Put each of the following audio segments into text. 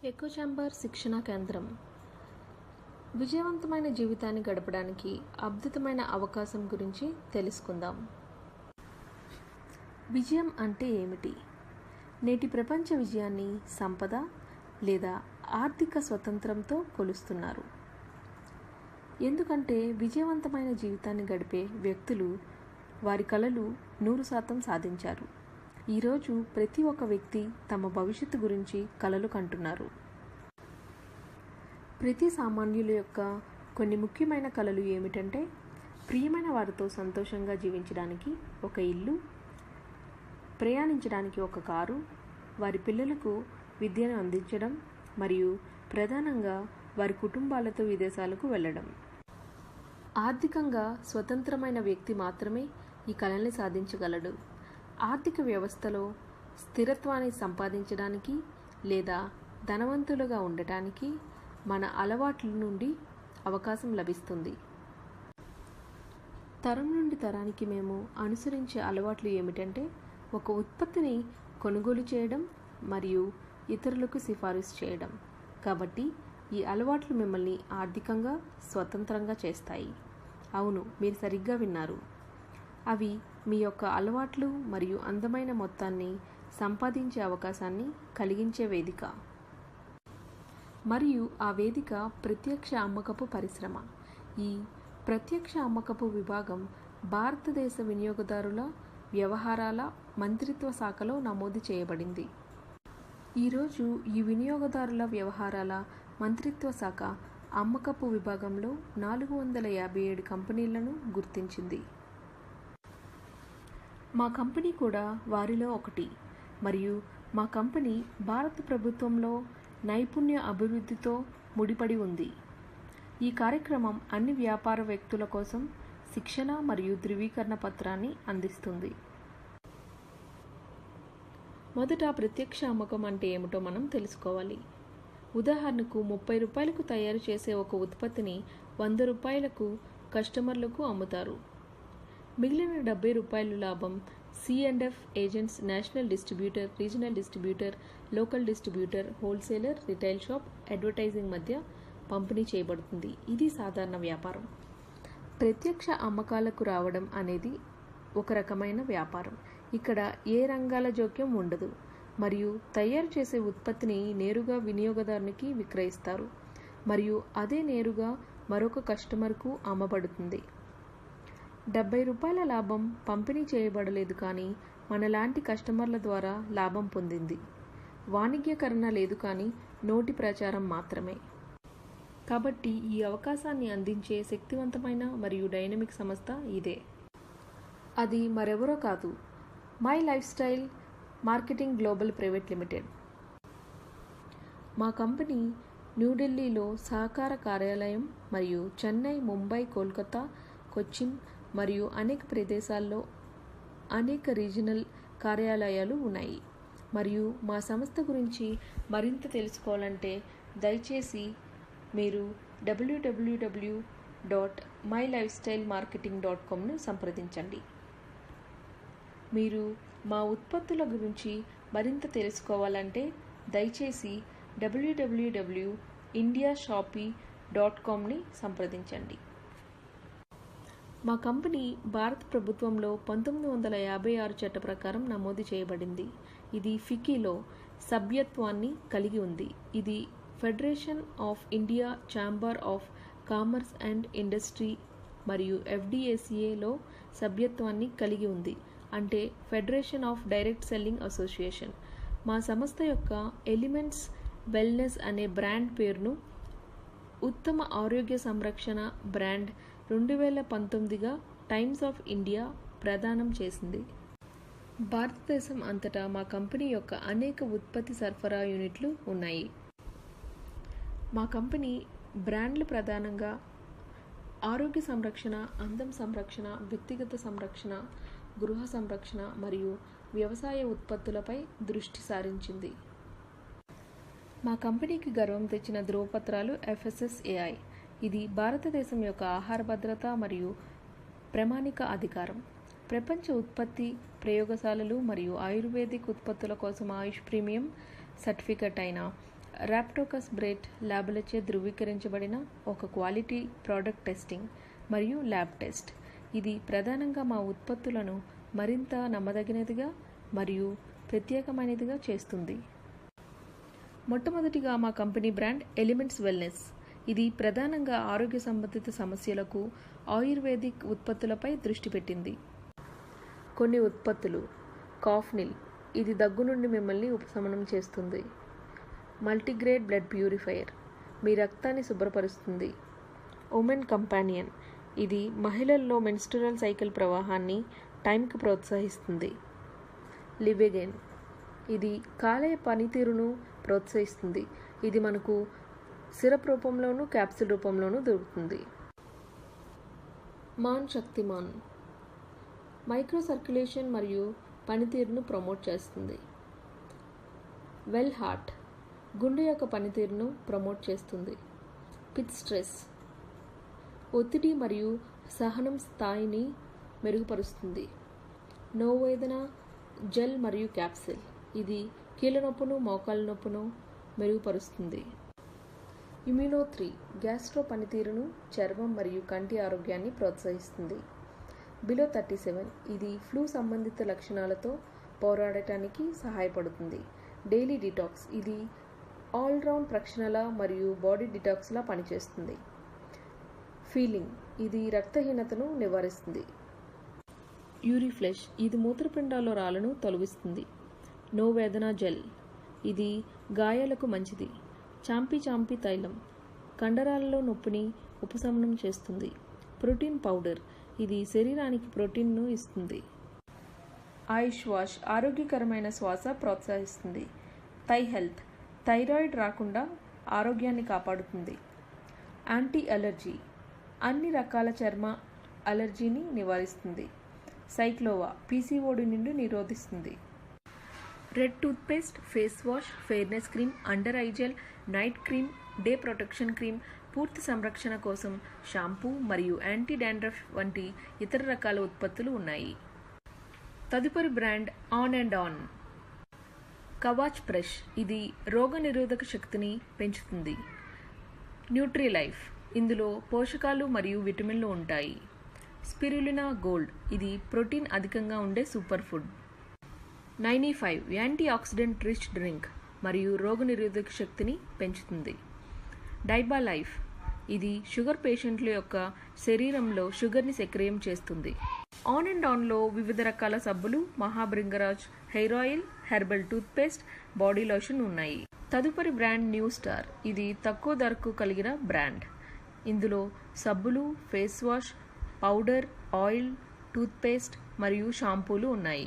Echo chamber శిక్షణా కేంద్రం విజయవంతమైన జీవితాన్ని గడపడానికి అద్భుతమైన అవకాశం గురించి తెలుసుకుందాం. విజయం అంటే ఏమిటి? నేటి ప్రపంచ విజయాన్ని సంపద లేదా ఆర్థిక స్వతంత్రంతో కొలుస్తున్నారు. ఎందుకంటే విజయవంతమైన జీవితాన్ని గడిపే వ్యక్తులు వారి కలలు 100% సాధించారు. ఈరోజు ప్రతి ఒక్క వ్యక్తి తమ భవిష్యత్తు గురించి కలలు కంటున్నారు. ప్రతి సామాన్యుల యొక్క కొన్ని ముఖ్యమైన కలలు ఏమిటంటే ప్రియమైన వారితో సంతోషంగా జీవించడానికి ఒక ఇల్లు, ప్రయాణించడానికి ఒక కారు, వారి పిల్లలకు విద్యను అందించడం మరియు ప్రధానంగా వారి కుటుంబాలతో విదేశాలకు వెళ్ళడం. ఆర్థికంగా స్వతంత్రమైన వ్యక్తి మాత్రమే ఈ కలల్ని సాధించగలడు. ఆర్థిక వ్యవస్థలో స్థిరత్వాన్ని సంపాదించడానికి లేదా ధనవంతులుగా ఉండటానికి మన అలవాట్ల నుండి అవకాశం లభిస్తుంది. తరం నుండి తరానికి మేము అనుసరించే అలవాట్లు ఏమిటంటే ఒక ఉత్పత్తిని కొనుగోలు చేయడం మరియు ఇతరులకు సిఫారసు చేయడం. కాబట్టి ఈ అలవాట్లు మిమ్మల్ని ఆర్థికంగా స్వతంత్రంగా చేస్తాయి. అవును, మీరు సరిగ్గా విన్నారు. అవి మీ యొక్క అలవాట్లు మరియు అందమైన మొత్తాన్ని సంపాదించే అవకాశాన్ని కలిగించే వేదిక. మరియు ఆ వేదిక ప్రత్యక్ష అమ్మకపు పరిశ్రమ. ఈ ప్రత్యక్ష అమ్మకపు విభాగం భారతదేశ వినియోగదారుల వ్యవహారాల మంత్రిత్వ శాఖలో నమోదు చేయబడింది. ఈరోజు ఈ వినియోగదారుల వ్యవహారాల మంత్రిత్వ శాఖ అమ్మకపు విభాగంలో 457 కంపెనీలను గుర్తించింది. మా కంపెనీ కూడా వారిలో ఒకటి. మరియు మా కంపెనీ భారత ప్రభుత్వంలో నైపుణ్య అభివృద్ధితో ముడిపడి ఉంది. ఈ కార్యక్రమం అన్ని వ్యాపార వ్యక్తుల కోసం శిక్షణ మరియు ధృవీకరణ పత్రాన్ని అందిస్తుంది. మొదట ప్రత్యక్ష అమ్మకం అంటే ఏమిటో మనం తెలుసుకోవాలి. ఉదాహరణకు 30 రూపాయలకు తయారు చేసే ఒక ఉత్పత్తిని 100 రూపాయలకు కస్టమర్లకు అమ్ముతారు. మిగిలిన 70 రూపాయలు లాభం C&F agents, national distributor, regional distributor, local distributor, wholesaler, retail shop, advertising మధ్య పంపిణీ చేయబడుతుంది. ఇది సాధారణ వ్యాపారం. ప్రత్యక్ష అమ్మకాలకు రావడం అనేది ఒక రకమైన వ్యాపారం. ఇక్కడ ఏ రంగాల జోక్యం ఉండదు మరియు తయారు చేసే ఉత్పత్తిని నేరుగా వినియోగదారునికి విక్రయిస్తారు మరియు అదే నేరుగా మరొక కస్టమర్కు అమ్మబడుతుంది. 70 రూపాయల లాభం పంపిణీ చేయబడలేదు, కానీ మనలాంటి కస్టమర్ల ద్వారా లాభం పొందింది. వాణిజ్యకరణ లేదు, కానీ నోటి ప్రచారం మాత్రమే. కాబట్టి ఈ అవకాశాన్ని అందించే శక్తివంతమైన మరియు డైనమిక్ సంస్థ ఇదే. అది మరెవరో కాదు, my life style marketing global private limited. మా కంపెనీ న్యూఢిల్లీలో సహకార కార్యాలయం మరియు చెన్నై, ముంబై, కోల్కతా, కొచ్చిన్ మరియు అనేక ప్రదేశాల్లో అనేక రీజనల్ కార్యాలయాలు ఉన్నాయి. మరియు మా సంస్థ గురించి మరింత తెలుసుకోవాలంటే దయచేసి మీరు www.mylifestylemarketing.comను సంప్రదించండి. మీరు మా ఉత్పత్తుల గురించి మరింత తెలుసుకోవాలంటే దయచేసి www.indiashopee.comని సంప్రదించండి. మా కంపెనీ భారత ప్రభుత్వంలో 1956 చట్ట ప్రకారం నమోదు చేయబడింది. ఇది ఫికీలో సభ్యత్వాన్ని కలిగి ఉంది. ఇది federation of India chamber of commerce and industry మరియు FDACAలో సభ్యత్వాన్ని కలిగి ఉంది, అంటే federation of direct selling association. మా సంస్థ యొక్క ఎలిమెంట్స్ వెల్నెస్ అనే బ్రాండ్ పేరును ఉత్తమ ఆరోగ్య సంరక్షణ బ్రాండ్ 2019గా టైమ్స్ ఆఫ్ ఇండియా ప్రదానం చేసింది. భారతదేశం అంతటా మా కంపెనీ యొక్క అనేక ఉత్పత్తి సరఫరా యూనిట్లు ఉన్నాయి. మా కంపెనీ బ్రాండ్లు ప్రధానంగా ఆరోగ్య సంరక్షణ, అందం సంరక్షణ, వ్యక్తిగత సంరక్షణ, గృహ సంరక్షణ మరియు వ్యవసాయ ఉత్పత్తులపై దృష్టి సారించింది. మా కంపెనీకి గర్వం తెచ్చిన ధృవపత్రాలు FSSAI. ఇది భారతదేశం యొక్క ఆహార భద్రత మరియు ప్రామాణిక అధికారం. ప్రపంచ ఉత్పత్తి ప్రయోగశాలలు మరియు ఆయుర్వేదిక్ ఉత్పత్తుల కోసం ఆయుష్ ప్రీమియం సర్టిఫికెట్ అయిన రాప్టోకస్ బ్రేట్ ల్యాబులచే ధృవీకరించబడిన ఒక క్వాలిటీ ప్రోడక్ట్ టెస్టింగ్ మరియు ల్యాబ్ టెస్ట్. ఇది ప్రధానంగా మా ఉత్పత్తులను మరింత నమ్మదగినదిగా మరియు ప్రత్యేకమైనదిగా చేస్తుంది. మొట్టమొదటిగా మా కంపెనీ బ్రాండ్ ఎలిమెంట్స్ వెల్నెస్. ఇది ప్రధానంగా ఆరోగ్య సంబంధిత సమస్యలకు ఆయుర్వేదిక్ ఉత్పత్తులపై దృష్టి పెట్టింది. కొన్ని ఉత్పత్తులు: కాఫ్నిల్, ఇది దగ్గు నుండి మిమ్మల్ని ఉపశమనం చేస్తుంది. మల్టీగ్రేడ్ బ్లడ్ ప్యూరిఫైయర్, మీ రక్తాన్ని శుభ్రపరుస్తుంది. ఉమెన్ కంపానియన్, ఇది మహిళల్లో మెన్స్ట్రువల్ సైకిల్ ప్రవాహాన్ని టైంకి ప్రోత్సహిస్తుంది. లివెగైన్, ఇది కాలేయ పనితీరును ప్రోత్సహిస్తుంది. ఇది మనకు సిరప్ రూపంలోనూ క్యాప్సూల్ రూపంలోనూ దొరుకుతుంది. మాన్ శక్తిమాన్, మైక్రో సర్క్యులేషన్ మరియు పనితీరును ప్రమోట్ చేస్తుంది. వెల్ హార్ట్, గుండె యొక్క పనితీరును ప్రమోట్ చేస్తుంది. పిత్ స్ట్రెస్, ఒత్తిడి మరియు సహనం స్థాయిని మెరుగుపరుస్తుంది. నోవేదన జెల్ మరియు క్యాప్సిల్, ఇది కీళ్ళ నొప్పును మోకాళ్ళ నొప్పును మెరుగుపరుస్తుంది. ఇమ్యునో3, గ్యాస్ట్రో పనితీరును, చర్మం మరియు కంటి ఆరోగ్యాన్ని ప్రోత్సహిస్తుంది. బిలో 37, ఇది ఫ్లూ సంబంధిత లక్షణాలతో పోరాడటానికి సహాయపడుతుంది. డైలీ డిటాక్స్, ఇది ఆల్రౌండ్ ప్రక్షాళన మరియు బాడీ డిటాక్స్లా పనిచేస్తుంది. ఫీలింగ్, ఇది రక్తహీనతను నివారిస్తుంది. యూరిఫ్లెష్, ఇది మూత్రపిండాల్లో రాళ్లను తొలగిస్తుంది. నో వేదన జెల్, ఇది గాయాలకు మంచిది. చాంపీ తైలం, కండరాలలో నొప్పిని ఉపశమనం చేస్తుంది. ప్రోటీన్ పౌడర్, ఇది శరీరానికి ప్రోటీన్ను ఇస్తుంది. ఆయుష్ వాష్, ఆరోగ్యకరమైన శ్వాస ప్రోత్సహిస్తుంది. థై హెల్త్, థైరాయిడ్ రాకుండా ఆరోగ్యాన్ని కాపాడుతుంది. యాంటీ అలర్జీ, అన్ని రకాల చర్మ అలర్జీని నివారిస్తుంది. సైక్లోవా, పీసీఓడి నుండి నిరోధిస్తుంది. Red toothpaste, face wash, fairness cream, under eye gel, night cream, day protection cream, పూర్తి సంరక్షణ కోసం షాంపూ మరియు యాంటీ డాండ్రఫ్ వంటి ఇతర రకాల ఉత్పత్తులు ఉన్నాయి. తదుపరి brand on and on. Kavach brush, ఇది రోగనిరోధక శక్తిని పెంచుతుంది. న్యూట్రీలైఫ్, ఇందులో పోషకాలు మరియు విటమిన్లు ఉంటాయి. స్పిరులినా గోల్డ్, ఇది ప్రోటీన్ అధికంగా ఉండే super food. 95, anti oxidant rich drink మరియు రోగనిరోధక శక్తిని పెంచుతుంది. డైబా లైఫ్, ఇది షుగర్ పేషెంట్ల యొక్క శరీరంలో షుగర్ని సక్రియం చేస్తుంది. ఆన్ అండ్ ఆన్లో వివిధ రకాల సబ్బులు, Mahabhringraj hair oil, herbal toothpaste, body lotion ఉన్నాయి. తదుపరి బ్రాండ్ న్యూ స్టార్, ఇది తక్కువ ధరకు కలిగిన బ్రాండ్. ఇందులో సబ్బులు, face wash, powder, oil, toothpaste మరియు షాంపూలు ఉన్నాయి.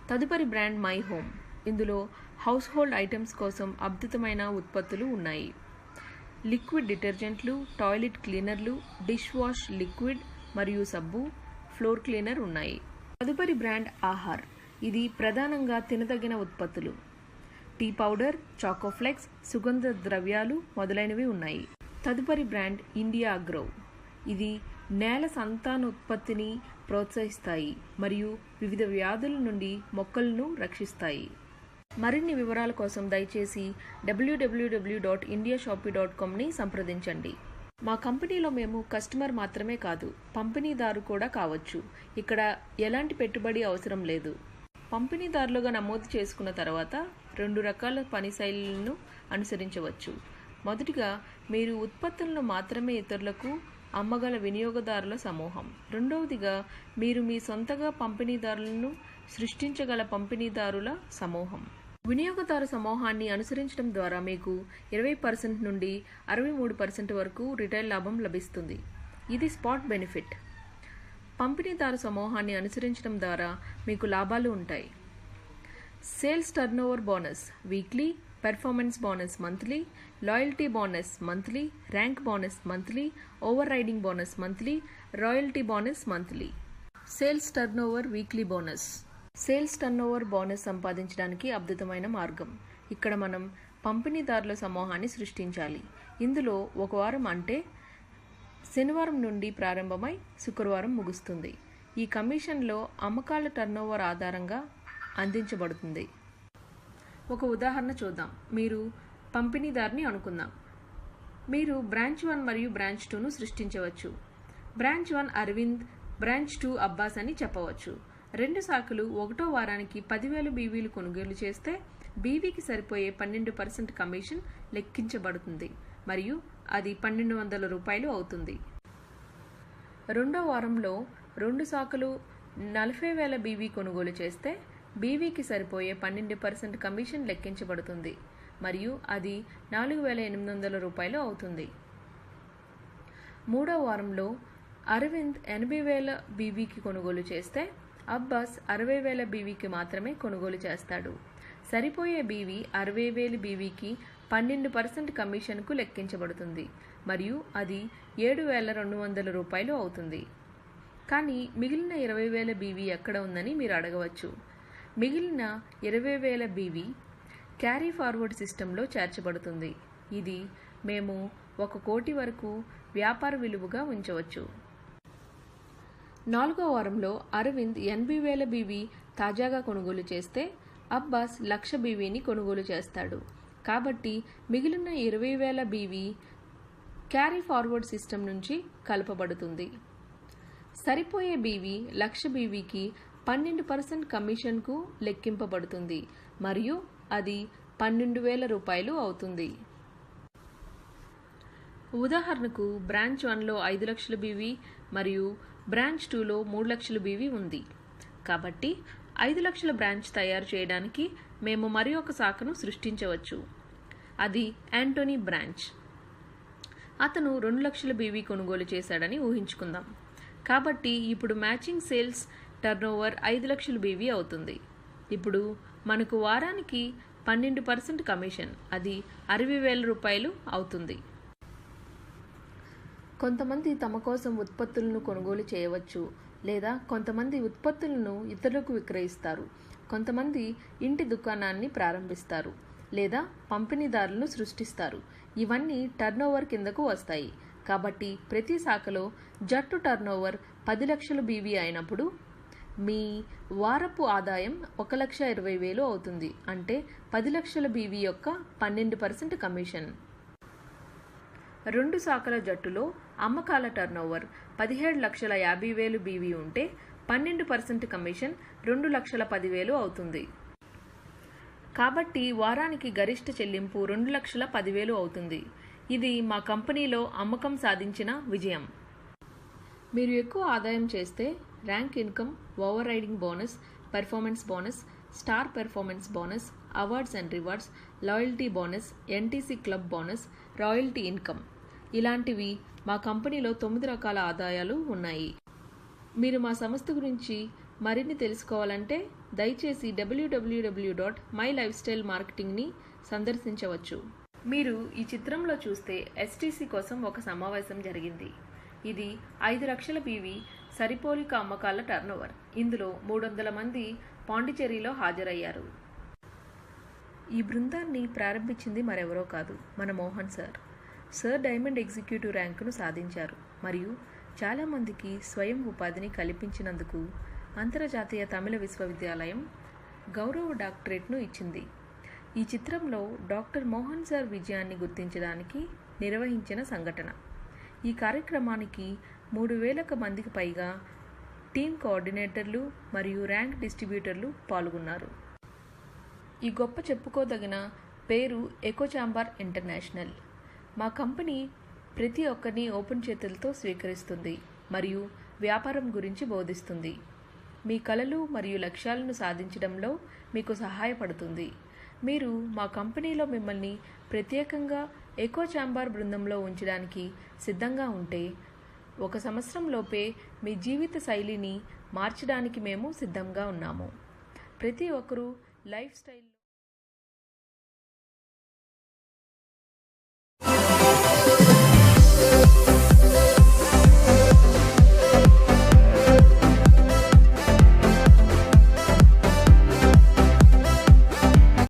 తదుపరి బ్రాండ్ మై హోమ్, ఇందులో హౌస్ హోల్డ్ ఐటమ్స్ కోసం అద్భుతమైన ఉత్పత్తులు ఉన్నాయి. లిక్విడ్ డిటర్జెంట్లు, టాయిలెట్ క్లీనర్లు, డిష్ వాష్ లిక్విడ్ మరియు సబ్బు, ఫ్లోర్ క్లీనర్ ఉన్నాయి. తదుపరి బ్రాండ్ ఆహార్, ఇది ప్రధానంగా తినదగిన ఉత్పత్తులు. టీ పౌడర్, చాకోఫ్లెక్స్, సుగంధ ద్రవ్యాలు మొదలైనవి ఉన్నాయి. తదుపరి బ్రాండ్ ఇండియా అగ్రో, ఇది నేల సంతానోత్పత్తిని ప్రోత్సహిస్తాయి మరియు వివిధ వ్యాధుల నుండి మొక్కలను రక్షిస్తాయి. మరిన్ని వివరాల కోసం దయచేసి www.indiashopee.comని సంప్రదించండి. మా కంపెనీలో మేము కస్టమర్ మాత్రమే కాదు, పంపిణీదారు కూడా కావచ్చు. ఇక్కడ ఎలాంటి పెట్టుబడి అవసరం లేదు. పంపిణీదారులుగా నమోదు చేసుకున్న తర్వాత 2 రకాల పని శైలులను అనుసరించవచ్చు. మొదటిగా, మీరు ఉత్పత్తులను మాత్రమే ఇతరులకు అమ్మగల వినియోగదారుల సమూహం. రెండవదిగా, మీరు మీ సొంతగా పంపిణీదారులను సృష్టించగల పంపిణీదారుల సమూహం. వినియోగదారు సమూహాన్ని అనుసరించడం ద్వారా మీకు 20% నుండి 63% వరకు రిటైల్ లాభం లభిస్తుంది. ఇది స్పాట్ బెనిఫిట్. పంపిణీదారు సమూహాన్ని అనుసరించడం ద్వారా మీకు లాభాలు ఉంటాయి. Sales turnover bonus weekly, performance bonus monthly, loyalty bonus monthly, rank bonus monthly, over riding bonus monthly, royalty bonus monthly. Sales turnover weekly bonus. Sales turnover bonus సంపాదించడానికి అద్భుతమైన మార్గం. ఇక్కడ మనం పంపిణీదారుల సమూహాన్ని సృష్టించాలి. ఇందులో ఒక వారం అంటే శనివారం నుండి ప్రారంభమై శుక్రవారం ముగుస్తుంది. ఈ కమిషన్లో అమ్మకాల టర్నోవర్ ఆధారంగా అందించబడుతుంది. ఒక ఉదాహరణ చూద్దాం. మీరు పంపిణీదారుని అనుకుందాం. మీరు బ్రాంచ్ 1 మరియు బ్రాంచ్ 2ను సృష్టించవచ్చు. బ్రాంచ్ 1 అరవింద్, బ్రాంచ్ 2 అబ్బాస్ అని చెప్పవచ్చు. రెండు శాఖలు 1వ వారానికి 10,000 బీవీలు కొనుగోలు చేస్తే బీవీకి సరిపోయే 12% కమిషన్ లెక్కించబడుతుంది మరియు అది 1,200 రూపాయలు అవుతుంది. 2వ వారంలో రెండు శాఖలు 40,000 బీవీ కొనుగోలు చేస్తే బీవీకి సరిపోయే 12% కమిషన్ లెక్కించబడుతుంది మరియు అది 4,800 రూపాయలు అవుతుంది. 3వ వారంలో అరవింద్ 80,000 బీవీకి కొనుగోలు చేస్తే అబ్బాస్ 60,000 బీవీకి మాత్రమే కొనుగోలు చేస్తాడు. సరిపోయే బీవీ 60,000 బీవీకి 12% కమిషన్కు లెక్కించబడుతుంది మరియు అది 7,200 రూపాయలు అవుతుంది. కానీ మిగిలిన 20,000 బీవీ ఎక్కడ ఉందని మీరు అడగవచ్చు. మిగిలిన 20,000 బీవీ క్యారీ ఫార్వర్డ్ సిస్టంలో చేర్చబడుతుంది. ఇది మేము 1 కోటి వరకు వ్యాపార విలువగా ఉంచవచ్చు. 4వ వారంలో అరవింద్ 80,000 బీవీ తాజాగా కొనుగోలు చేస్తే అబ్బాస్ 1,00,000 బీవీని కొనుగోలు చేస్తాడు. కాబట్టి మిగిలిన 20,000 బీవీ క్యారీ ఫార్వర్డ్ సిస్టమ్ నుంచి కలపబడుతుంది. సరిపోయే బీవీ 1,00,000 బీవీకి 12% కమిషన్కు లెక్కింపబడుతుంది మరియు అది 12,000 రూపాయలు అవుతుంది. ఉదాహరణకు బ్రాంచ్ 1లో 5,00,000 బీవీ మరియు బ్రాంచ్ 2లో 3,00,000 బీవీ ఉంది. కాబట్టి 5,00,000 బ్రాంచ్ తయారు చేయడానికి మేము మరి ఒక శాఖను సృష్టించవచ్చు. అది యాంటోనీ బ్రాంచ్. అతను 2,00,000 బీవీ కొనుగోలు చేశాడని ఊహించుకుందాం. కాబట్టి ఇప్పుడు మ్యాచింగ్ సేల్స్ టర్నోవర్ 5,00,000 బీవీ అవుతుంది. ఇప్పుడు మనకు వారానికి 12% కమిషన్, అది 60,000 రూపాయలు అవుతుంది. కొంతమంది తమ కోసం ఉత్పత్తులను కొనుగోలు చేయవచ్చు లేదా కొంతమంది ఉత్పత్తులను ఇతరులకు విక్రయిస్తారు. కొంతమంది ఇంటి దుకాణాన్ని ప్రారంభిస్తారు లేదా పంపిణీదారులను సృష్టిస్తారు. ఇవన్నీ టర్నోవర్ కిందకు వస్తాయి. కాబట్టి ప్రతి శాఖలో జట్టు టర్నోవర్ 10,00,000 బీవీ అయినప్పుడు మీ వారపు ఆదాయం 1,20,000 అవుతుంది. అంటే 10,00,000 బీవీ యొక్క 12% కమిషన్. రెండు శాఖల జట్టులో అమ్మకాల టర్నోవర్ 17,50,000 బీవీ ఉంటే 12% కమిషన్ 2,10,000 అవుతుంది. కాబట్టి వారానికి గరిష్ట చెల్లింపు 2,10,000 అవుతుంది. ఇది మా కంపెనీలో అమ్మకం సాధించిన విజయం. మీరు ఎక్కువ ఆదాయం చేస్తే rank income, over riding bonus, performance bonus, star performance bonus, awards and rewards, loyalty bonus, NTC club bonus, royalty income ఇలాంటివి మా కంపెనీలో 9 రకాల ఆదాయాలు ఉన్నాయి. మీరు మా సంస్థ గురించి మరిన్ని తెలుసుకోవాలంటే దయచేసి www.mylifestylemarketingని సందర్శించవచ్చు. మీరు ఈ చిత్రంలో చూస్తే ఎస్టీసీ కోసం ఒక సమావేశం జరిగింది. ఇది 5,00,000 బీవీ సరిపోలిక అమ్మకాల టర్నోవర్. ఇందులో 300 మంది పాండిచేరిలో హాజరయ్యారు. ఈ బృందాన్ని ప్రారంభించింది మరెవరో కాదు, మన Mohan sir. Sir diamond executive ర్యాంకును సాధించారు మరియు చాలామందికి స్వయం ఉపాధిని కల్పించినందుకు అంతర్జాతీయ తమిళ విశ్వవిద్యాలయం గౌరవ డాక్టరేట్ను ఇచ్చింది. ఈ చిత్రంలో డాక్టర్ మోహన్ సార్ విజయాన్ని గుర్తించడానికి నిర్వహించిన సంఘటన. ఈ కార్యక్రమానికి 3,000 మందికి పైగా టీమ్ కోఆర్డినేటర్లు మరియు ర్యాంక్ డిస్ట్రిబ్యూటర్లు పాల్గొన్నారు. ఈ గొప్ప చెప్పుకోదగిన పేరు ఎకో ఛాంబర్ ఇంటర్నేషనల్. మా కంపెనీ ప్రతి ఒక్కరిని ఓపెన్ చేతులతో స్వీకరిస్తుంది మరియు వ్యాపారం గురించి బోధిస్తుంది. మీ కలలు మరియు లక్ష్యాలను సాధించడంలో మీకు సహాయపడుతుంది. మీరు మా కంపెనీలో మిమ్మల్ని ప్రత్యేకంగా ఎకో ఛాంబర్ బృందంలో ఉంచడానికి సిద్ధంగా ఉంటే 1 సంవత్సరంలోపే మీ జీవిత శైలిని మార్చడానికి మేము సిద్ధంగా ఉన్నాము. ప్రతి ఒక్కరూ లైఫ్ స్టైల్